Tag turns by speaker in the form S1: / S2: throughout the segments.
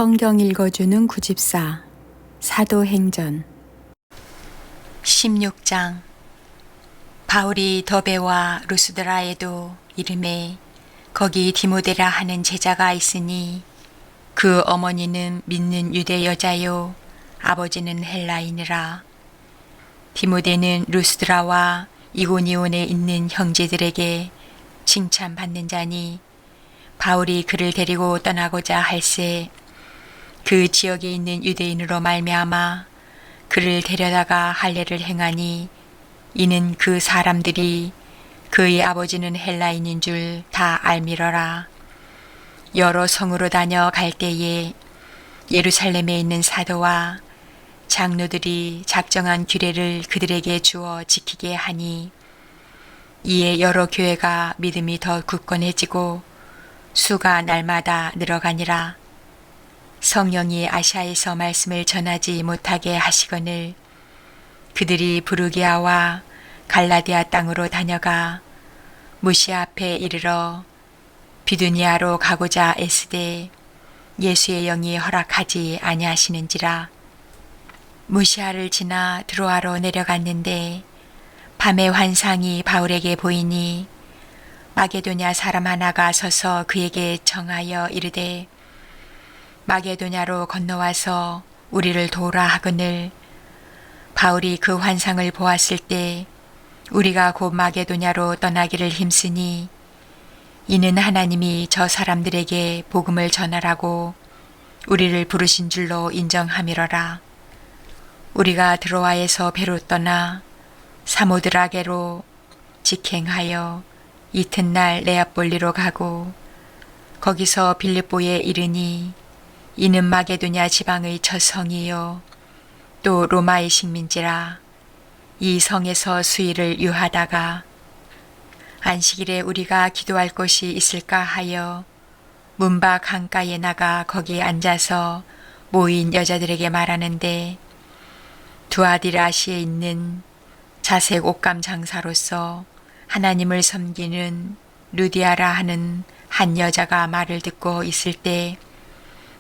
S1: 성경 읽어주는 구집사 사도행전
S2: 16장. 바울이 더베와 루스드라에도 이름에 거기 디모데라 하는 제자가 있으니 그 어머니는 믿는 유대 여자요 아버지는 헬라인이라. 디모데는 루스드라와 이고니온에 있는 형제들에게 칭찬받는 자니 바울이 그를 데리고 떠나고자 할새 그 지역에 있는 유대인으로 말미암아 그를 데려다가 할례를 행하니 이는 그 사람들이 그의 아버지는 헬라인인 줄 다 알미러라. 여러 성으로 다녀 갈 때에 예루살렘에 있는 사도와 장로들이 작정한 규례를 그들에게 주어 지키게 하니 이에 여러 교회가 믿음이 더 굳건해지고 수가 날마다 늘어가니라. 성령이 아시아에서 말씀을 전하지 못하게 하시거늘 그들이 부르기아와 갈라디아 땅으로 다녀가 무시아 앞에 이르러 비두니아로 가고자 애쓰되 예수의 영이 허락하지 아니하시는지라. 무시아를 지나 드로아로 내려갔는데 밤에 환상이 바울에게 보이니 마게도냐 사람 하나가 서서 그에게 청하여 이르되 마게도냐로 건너와서 우리를 도우라 하거늘 바울이 그 환상을 보았을 때 우리가 곧 마게도냐로 떠나기를 힘쓰니 이는 하나님이 저 사람들에게 복음을 전하라고 우리를 부르신 줄로 인정함이러라. 우리가 드로아에서 배로 떠나 사모드라게로 직행하여 이튿날 네아폴리로 가고 거기서 빌립보에 이르니 이는 마게도냐 지방의 첫 성이요 또 로마의 식민지라. 이 성에서 수일을 유하다가 안식일에 우리가 기도할 곳이 있을까 하여 문밖 강가에 나가 거기 앉아서 모인 여자들에게 말하는데 두아디라시에 있는 자색 옷감 장사로서 하나님을 섬기는 루디아라 하는 한 여자가 말을 듣고 있을 때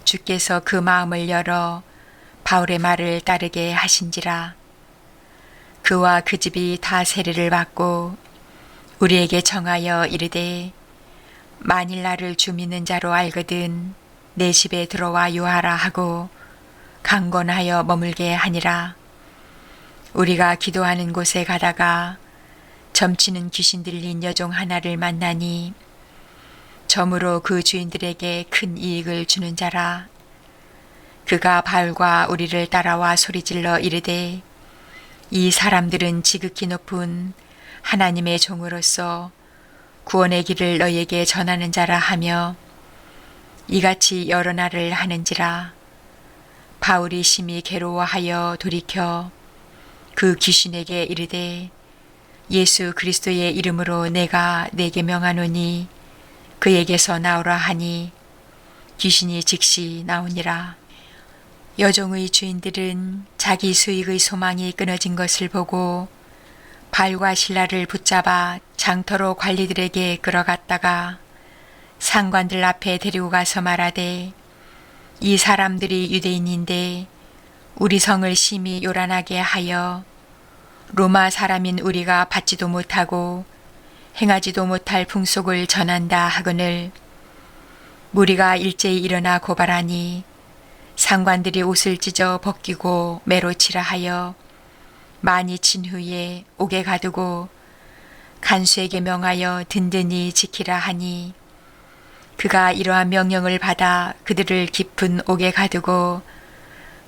S2: 주께서 그 마음을 열어 바울의 말을 따르게 하신지라. 그와 그 집이 다 세례를 받고 우리에게 청하여 이르되 만일 나를 주 믿는 자로 알거든 내 집에 들어와 유하라 하고 강권하여 머물게 하니라. 우리가 기도하는 곳에 가다가 점치는 귀신 들린 여종 하나를 만나니 점으로 그 주인들에게 큰 이익을 주는 자라. 그가 바울과 우리를 따라와 소리질러 이르되 이 사람들은 지극히 높은 하나님의 종으로서 구원의 길을 너희에게 전하는 자라 하며 이같이 여러 날을 하는지라. 바울이 심히 괴로워하여 돌이켜 그 귀신에게 이르되 예수 그리스도의 이름으로 내가 네게 명하노니 그에게서 나오라 하니 귀신이 즉시 나오니라. 여종의 주인들은 자기 수익의 소망이 끊어진 것을 보고 발과 신라를 붙잡아 장터로 관리들에게 끌어갔다가 상관들 앞에 데리고 가서 말하되 이 사람들이 유대인인데 우리 성을 심히 요란하게 하여 로마 사람인 우리가 받지도 못하고 행하지도 못할 풍속을 전한다 하거늘 무리가 일제히 일어나 고발하니 상관들이 옷을 찢어 벗기고 매로 치라 하여 많이 친 후에 옥에 가두고 간수에게 명하여 든든히 지키라 하니 그가 이러한 명령을 받아 그들을 깊은 옥에 가두고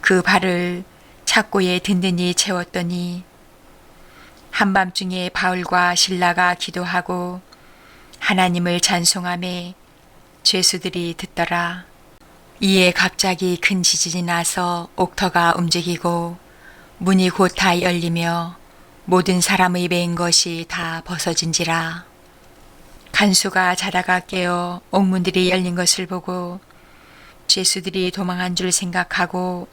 S2: 그 발을 착고에 든든히 채웠더니 한밤중에 바울과 실라가 기도하고 하나님을 찬송하며 죄수들이 듣더라. 이에 갑자기 큰 지진이 나서 옥터가 움직이고 문이 곧 다 열리며 모든 사람의 매인 것이 다 벗어진지라. 간수가 자다가 깨어 옥문들이 열린 것을 보고 죄수들이 도망한 줄 생각하고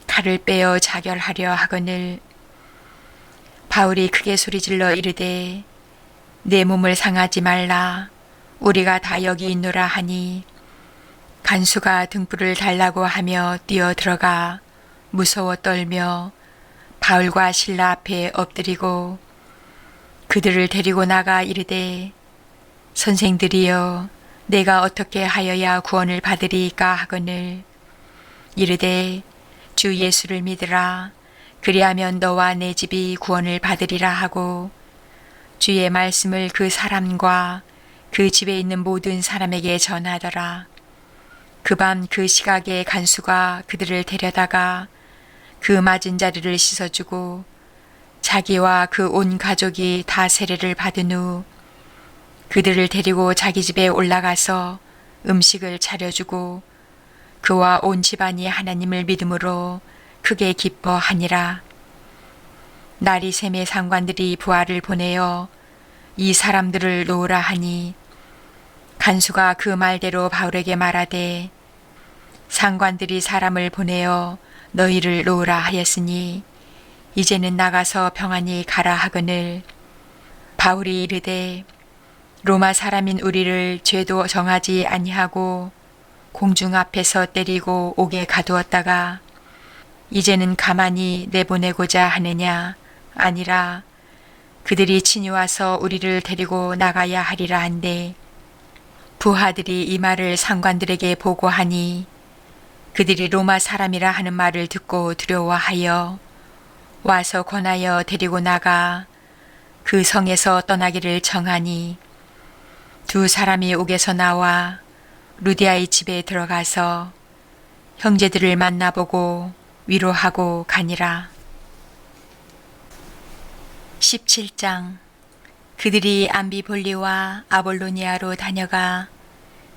S2: 칼을 빼어 자결하려 하거늘 바울이 크게 소리질러 이르되 내 몸을 상하지 말라 우리가 다 여기 있노라 하니 간수가 등불을 달라고 하며 뛰어 들어가 무서워 떨며 바울과 실라 앞에 엎드리고 그들을 데리고 나가 이르되 선생들이여 내가 어떻게 하여야 구원을 받으리이까 하거늘 이르되 주 예수를 믿으라 그리하면 너와 내 집이 구원을 받으리라 하고 주의 말씀을 그 사람과 그 집에 있는 모든 사람에게 전하더라. 그 밤 그 시각에 간수가 그들을 데려다가 그 맞은 자리를 씻어주고 자기와 그 온 가족이 다 세례를 받은 후 그들을 데리고 자기 집에 올라가서 음식을 차려주고 그와 온 집안이 하나님을 믿음으로 크게 기뻐하니라. 날이 샘의 상관들이 부하를 보내어 이 사람들을 놓으라 하니 간수가 그 말대로 바울에게 말하되 상관들이 사람을 보내어 너희를 놓으라 하였으니 이제는 나가서 평안히 가라 하거늘 바울이 이르되 로마 사람인 우리를 죄도 정하지 아니하고 공중 앞에서 때리고 옥에 가두었다가 이제는 가만히 내보내고자 하느냐 아니라 그들이 친히 와서 우리를 데리고 나가야 하리라 한데 부하들이 이 말을 상관들에게 보고하니 그들이 로마 사람이라 하는 말을 듣고 두려워하여 와서 권하여 데리고 나가 그 성에서 떠나기를 정하니 두 사람이 옥에서 나와 루디아의 집에 들어가서 형제들을 만나보고 위로하고 가니라. 17장 그들이 암비볼리와 아볼로니아로 다녀가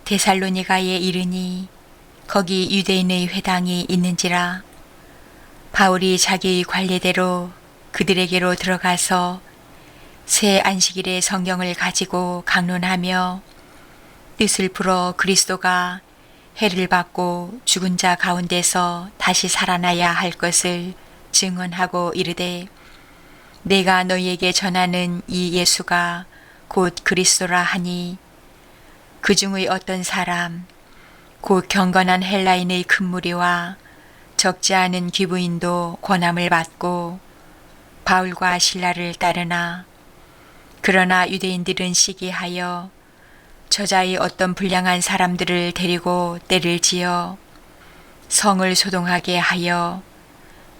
S2: 데살로니가에 이르니 거기 유대인의 회당이 있는지라 바울이 자기 관례대로 그들에게로 들어가서 새 안식일에 성경을 가지고 강론하며 뜻을 풀어 그리스도가 해를 받고 죽은 자 가운데서 다시 살아나야 할 것을 증언하고 이르되 내가 너희에게 전하는 이 예수가 곧 그리스도라 하니 그 중의 어떤 사람 곧 경건한 헬라인의 큰 무리와 적지 않은 귀부인도 권함을 받고 바울과 실라를 따르나 그러나 유대인들은 시기하여 저자의 어떤 불량한 사람들을 데리고 때를 지어 성을 소동하게 하여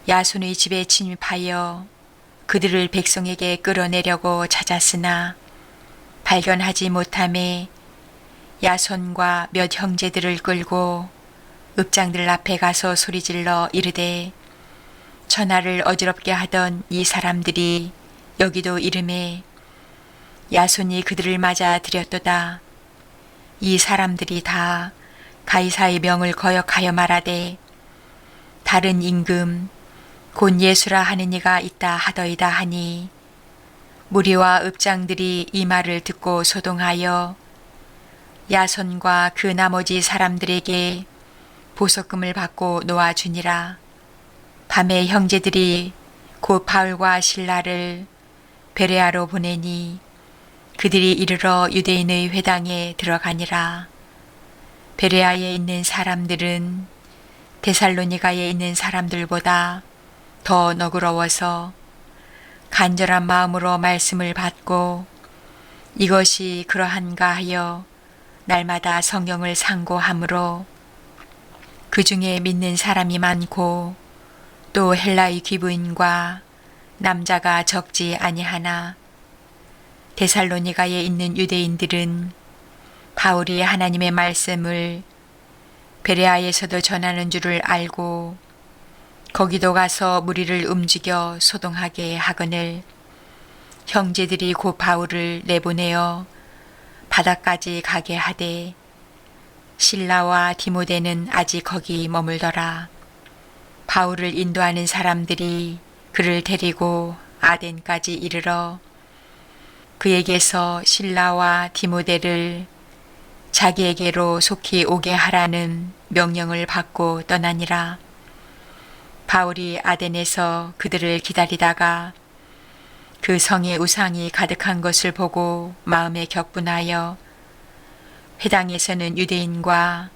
S2: 야손의 집에 침입하여 그들을 백성에게 끌어내려고 찾았으나 발견하지 못함에 야손과 몇 형제들을 끌고 읍장들 앞에 가서 소리질러 이르되 전하를 어지럽게 하던 이 사람들이 여기도 이름에 야손이 그들을 맞아 들였도다. 이 사람들이 다 가이사의 명을 거역하여 말하되 다른 임금 곧 예수라 하는 이가 있다 하더이다 하니 무리와 읍장들이 이 말을 듣고 소동하여 야손과 그 나머지 사람들에게 보석금을 받고 놓아주니라. 밤에 형제들이 곧 바울과 실라를 베레아로 보내니 그들이 이르러 유대인의 회당에 들어가니라. 베레아에 있는 사람들은 데살로니가에 있는 사람들보다 더 너그러워서 간절한 마음으로 말씀을 받고 이것이 그러한가 하여 날마다 성경을 상고하므로 그 중에 믿는 사람이 많고 또 헬라의 귀부인과 남자가 적지 아니하나 데살로니가에 있는 유대인들은 바울이 하나님의 말씀을 베레아에서도 전하는 줄을 알고 거기도 가서 무리를 움직여 소동하게 하거늘 형제들이 곧 바울을 내보내어 바다까지 가게 하되 실라와 디모데는 아직 거기 머물더라. 바울을 인도하는 사람들이 그를 데리고 아덴까지 이르러 그에게서 실라와 디모데를 자기에게로 속히 오게 하라는 명령을 받고 떠나니라. 바울이 아덴에서 그들을 기다리다가 그 성에 우상이 가득한 것을 보고 마음에 격분하여 회당에서는 유대인과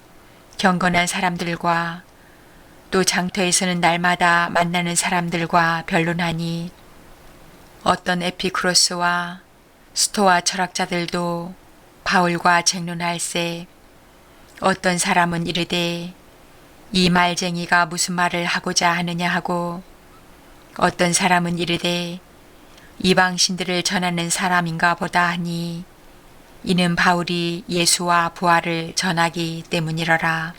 S2: 경건한 사람들과 또 장터에서는 날마다 만나는 사람들과 변론하니 어떤 에피쿠로스와 스토아 철학자들도 바울과 쟁론할세 어떤 사람은 이르되 이 말쟁이가 무슨 말을 하고자 하느냐 하고 어떤 사람은 이르되 이방신들을 전하는 사람인가 보다 하니 이는 바울이 예수와 부활을 전하기 때문이러라.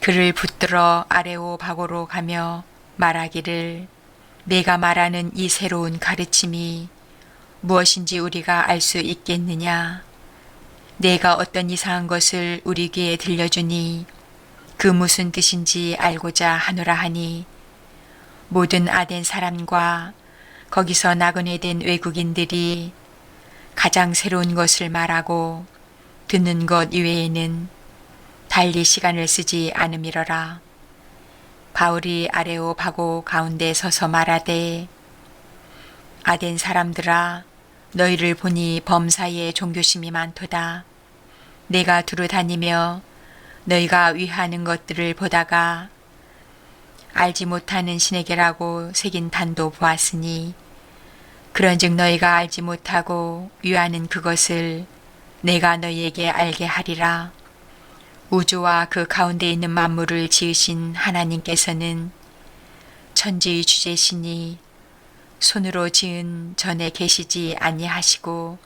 S2: 그를 붙들어 아레오바고로 가며 말하기를 내가 말하는 이 새로운 가르침이 무엇인지 우리가 알 수 있겠느냐. 내가 어떤 이상한 것을 우리 귀에 들려주니 그 무슨 뜻인지 알고자 하노라 하니 모든 아덴 사람과 거기서 나그네 된 외국인들이 가장 새로운 것을 말하고 듣는 것 이외에는 달리 시간을 쓰지 않음이러라. 바울이 아레오바고 가운데 서서 말하되 아덴 사람들아 너희를 보니 범사에 종교심이 많도다. 내가 두루 다니며 너희가 위하는 것들을 보다가 알지 못하는 신에게라고 새긴 단도 보았으니 그런즉 너희가 알지 못하고 위하는 그것을 내가 너희에게 알게 하리라. 우주와 그 가운데 있는 만물을 지으신 하나님께서는 천지의 주제시니 손으로 지은 전에 계시지 아니하시고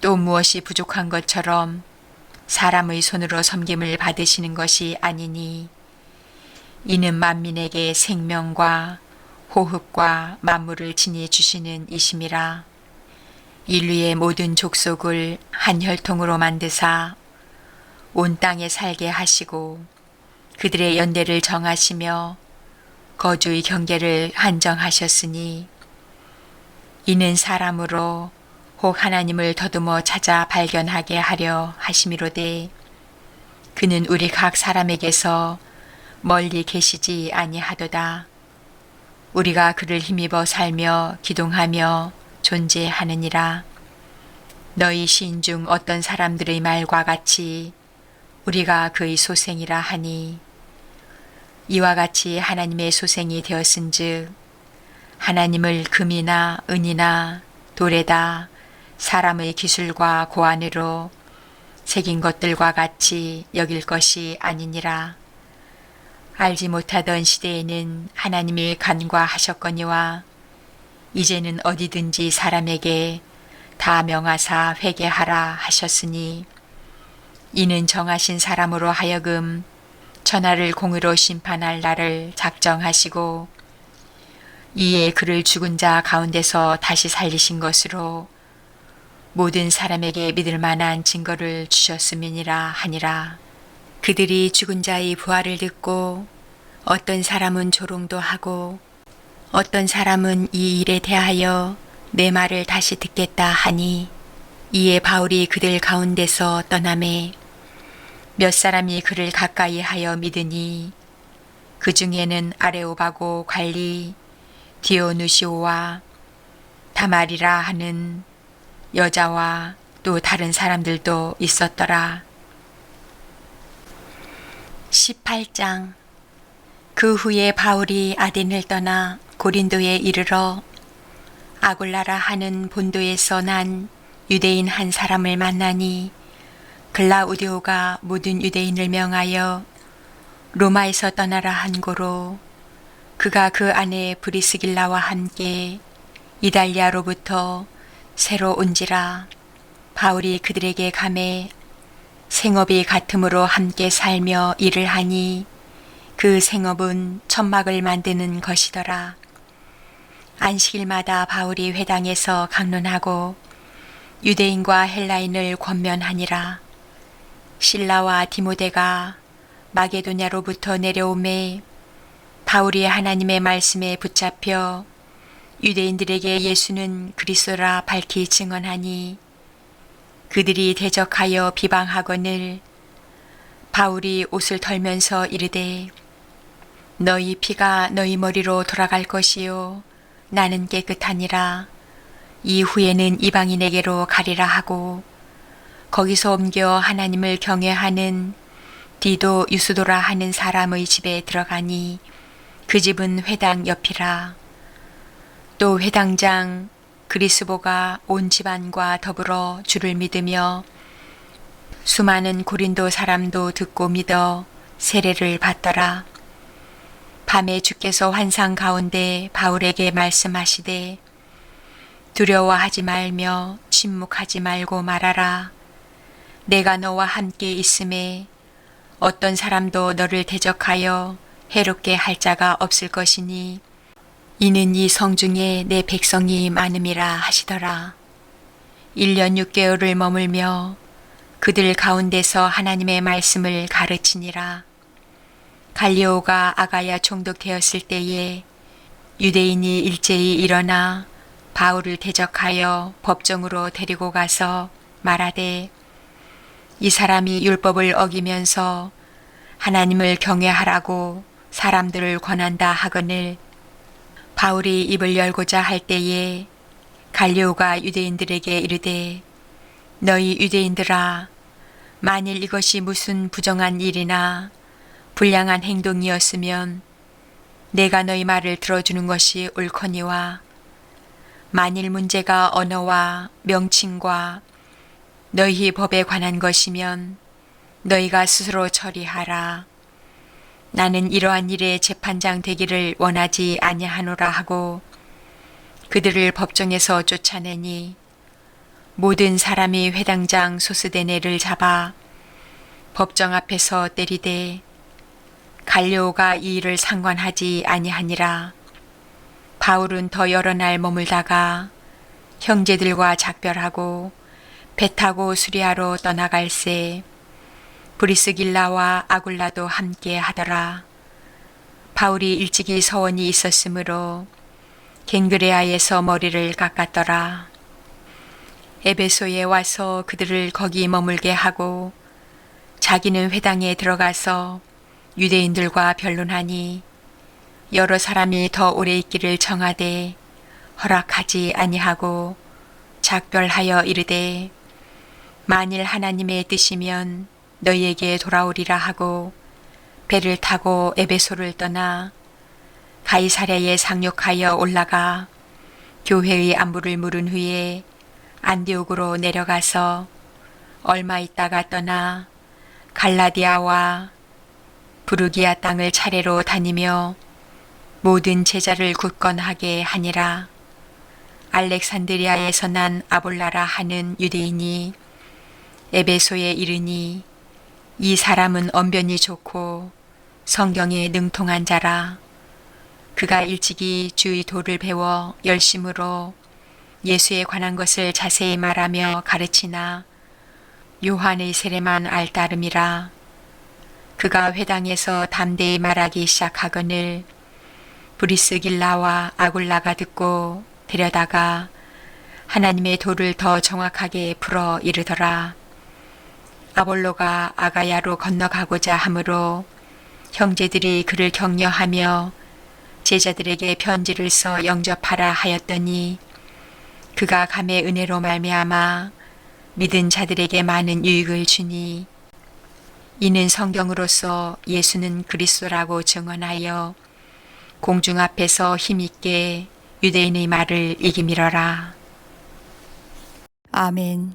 S2: 또 무엇이 부족한 것처럼 사람의 손으로 섬김을 받으시는 것이 아니니 이는 만민에게 생명과 호흡과 만물을 지니 주시는 이심이라. 인류의 모든 족속을 한 혈통으로 만드사 온 땅에 살게 하시고 그들의 연대를 정하시며 거주의 경계를 한정하셨으니 이는 사람으로 혹 하나님을 더듬어 찾아 발견하게 하려 하심이로되 그는 우리 각 사람에게서 멀리 계시지 아니하도다. 우리가 그를 힘입어 살며 기동하며 존재하느니라. 너희 시인 중 어떤 사람들의 말과 같이 우리가 그의 소생이라 하니 이와 같이 하나님의 소생이 되었은즉 하나님을 금이나 은이나 돌에다 사람의 기술과 고안으로 새긴 것들과 같이 여길 것이 아니니라. 알지 못하던 시대에는 하나님이 간과하셨거니와 이제는 어디든지 사람에게 다 명하사 회개하라 하셨으니 이는 정하신 사람으로 하여금 천하를 공의로 심판할 날을 작정하시고 이에 그를 죽은 자 가운데서 다시 살리신 것으로 모든 사람에게 믿을 만한 증거를 주셨음이니라 하니라. 그들이 죽은 자의 부활을 듣고 어떤 사람은 조롱도 하고 어떤 사람은 이 일에 대하여 내 말을 다시 듣겠다 하니 이에 바울이 그들 가운데서 떠나매 몇 사람이 그를 가까이 하여 믿으니 그 중에는 아레오바고 관리 디오누시오와 다말이라 하는 여자와 또 다른 사람들도 있었더라. 18장. 그 후에 바울이 아덴을 떠나 고린도에 이르러 아굴라라 하는 본도에서 난 유대인 한 사람을 만나니 글라우디오가 모든 유대인을 명하여 로마에서 떠나라 한 고로 그가 그 아내 브리스길라와 함께 이달리아로부터 새로 온지라. 바울이 그들에게 가매 생업이 같음으로 함께 살며 일을 하니 그 생업은 천막을 만드는 것이더라. 안식일마다 바울이 회당에서 강론하고 유대인과 헬라인을 권면하니라. 실라와 디모데가 마게도냐로부터 내려오매 바울이 하나님의 말씀에 붙잡혀 유대인들에게 예수는 그리스도라 밝히 증언하니 그들이 대적하여 비방하거늘 바울이 옷을 털면서 이르되 너희 피가 너희 머리로 돌아갈 것이요 나는 깨끗하니라. 이후에는 이방인에게로 가리라 하고 거기서 옮겨 하나님을 경외하는 디도 유스도라 하는 사람의 집에 들어가니 그 집은 회당 옆이라. 또 회당장 그리스보가 온 집안과 더불어 주를 믿으며 수많은 고린도 사람도 듣고 믿어 세례를 받더라. 밤에 주께서 환상 가운데 바울에게 말씀하시되 두려워하지 말며 침묵하지 말고 말하라. 내가 너와 함께 있음에 어떤 사람도 너를 대적하여 해롭게 할 자가 없을 것이니 이는 이 성중에 내 백성이 많음이라 하시더라. 1년 6개월을 머물며 그들 가운데서 하나님의 말씀을 가르치니라. 갈리오가 아가야 총독되었을 때에 유대인이 일제히 일어나 바울을 대적하여 법정으로 데리고 가서 말하되 이 사람이 율법을 어기면서 하나님을 경외하라고 사람들을 권한다 하거늘 바울이 입을 열고자 할 때에 갈리오가 유대인들에게 이르되 너희 유대인들아 만일 이것이 무슨 부정한 일이나 불량한 행동이었으면 내가 너희 말을 들어주는 것이 옳거니와 만일 문제가 언어와 명칭과 너희 법에 관한 것이면 너희가 스스로 처리하라. 나는 이러한 일에 재판장 되기를 원하지 아니하노라 하고 그들을 법정에서 쫓아내니 모든 사람이 회당장 소스데네를 잡아 법정 앞에서 때리되 갈리오가 이 일을 상관하지 아니하니라. 바울은 더 여러 날 머물다가 형제들과 작별하고 배 타고 수리아로 떠나갈새 브리스길라와 아굴라도 함께 하더라. 바울이 일찍이 서원이 있었으므로 갱그레아에서 머리를 깎았더라. 에베소에 와서 그들을 거기 머물게 하고 자기는 회당에 들어가서 유대인들과 변론하니 여러 사람이 더 오래 있기를 청하되 허락하지 아니하고 작별하여 이르되 만일 하나님의 뜻이면 너희에게 돌아오리라 하고 배를 타고 에베소를 떠나 가이사랴에 상륙하여 올라가 교회의 안부를 물은 후에 안디옥으로 내려가서 얼마 있다가 떠나 갈라디아와 부르기아 땅을 차례로 다니며 모든 제자를 굳건하게 하니라. 알렉산드리아에서 난 아볼라라 하는 유대인이 에베소에 이르니 이 사람은 언변이 좋고 성경에 능통한 자라. 그가 일찍이 주의 도를 배워 열심으로 예수에 관한 것을 자세히 말하며 가르치나 요한의 세례만 알따름이라. 그가 회당에서 담대히 말하기 시작하거늘 브리스길라와 아굴라가 듣고 데려다가 하나님의 도를 더 정확하게 풀어 이르더라. 아볼로가 아가야로 건너가고자 하므로 형제들이 그를 격려하며 제자들에게 편지를 써 영접하라 하였더니 그가 감의 은혜로 말미암아 믿은 자들에게 많은 유익을 주니 이는 성경으로서 예수는 그리스도라고 증언하여 공중 앞에서 힘있게 유대인의 말을 이기밀어라.
S1: 아멘.